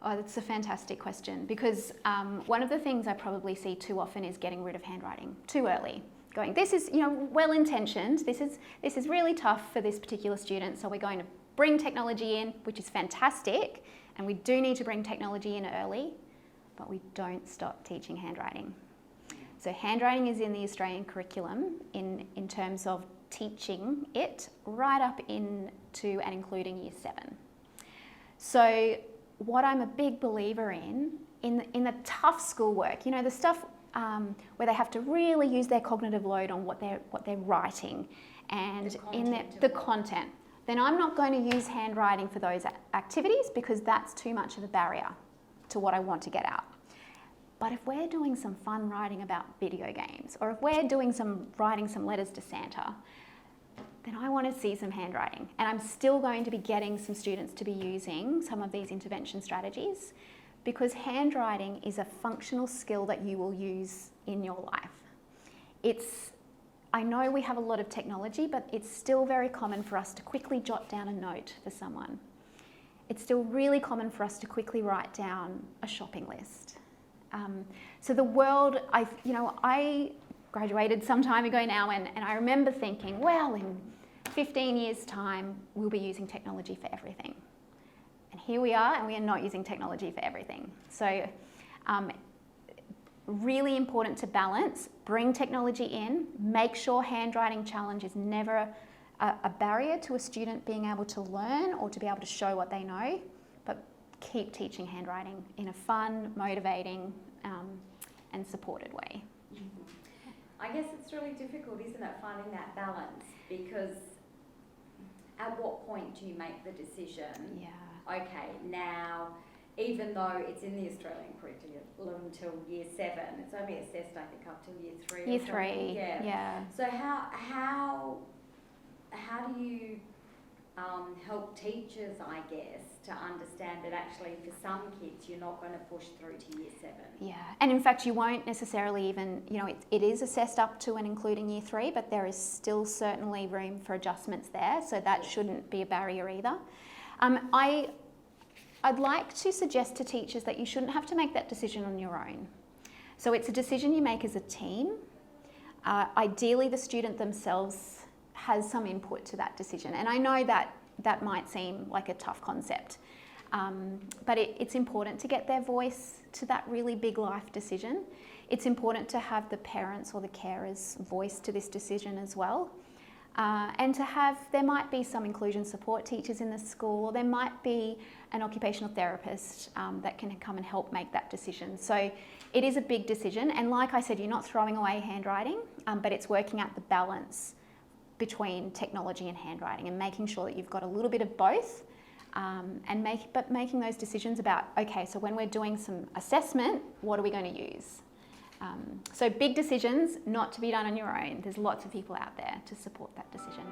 Oh, that's a fantastic question, because one of the things I probably see too often is getting rid of handwriting too early. Going, this is, well-intentioned, this is really tough for this particular student, so we're going to bring technology in, which is fantastic, and we do need to bring technology in early, but we don't stop teaching handwriting. So handwriting is in the Australian curriculum in terms of teaching it right up into and including Year 7. So what I'm a big believer in the tough schoolwork, the stuff where they have to really use their cognitive load on what they're writing and the content, then I'm not going to use handwriting for those activities, because that's too much of a barrier to what I want to get out. But if we're doing some fun writing about video games, or if we're doing writing some letters to Santa, then I want to see some handwriting. And I'm still going to be getting some students to be using some of these intervention strategies, because handwriting is a functional skill that you will use in your life. I know we have a lot of technology, but it's still very common for us to quickly jot down a note for someone. It's still really common for us to quickly write down a shopping list. So the world, I graduated some time ago now, and I remember thinking, well, in 15 years' time, we'll be using technology for everything. And here we are, and we are not using technology for everything. So really important to balance, bring technology in, make sure handwriting challenge is never a barrier to a student being able to learn or to be able to show what they know, but keep teaching handwriting in a fun, motivating, and supported way. I guess it's really difficult, isn't it, finding that balance, because at what point do you make the decision, okay, now, even though it's in the Australian curriculum until Year 7, it's only assessed, I think, up till Year 3. Year 3, yeah. So how do you help teachers, I guess, to understand that actually for some kids you're not going to push through to Year 7? Yeah, and in fact you won't necessarily even, it is assessed up to and including Year 3, but there is still certainly room for adjustments there, so that shouldn't be a barrier either. I'd like to suggest to teachers that you shouldn't have to make that decision on your own. So it's a decision you make as a team. Ideally the student themselves has some input to that decision, and I know that might seem like a tough concept, but it's important to get their voice to that really big life decision. It's important to have the parents or the carers' voice to this decision as well, and there might be some inclusion support teachers in the school, or there might be an occupational therapist that can come and help make that decision. So it is a big decision, and like I said, you're not throwing away handwriting, but it's working out the balance between technology and handwriting, and making sure that you've got a little bit of both, but making those decisions about, okay, so when we're doing some assessment, what are we going to use? So big decisions, not to be done on your own. There's lots of people out there to support that decision.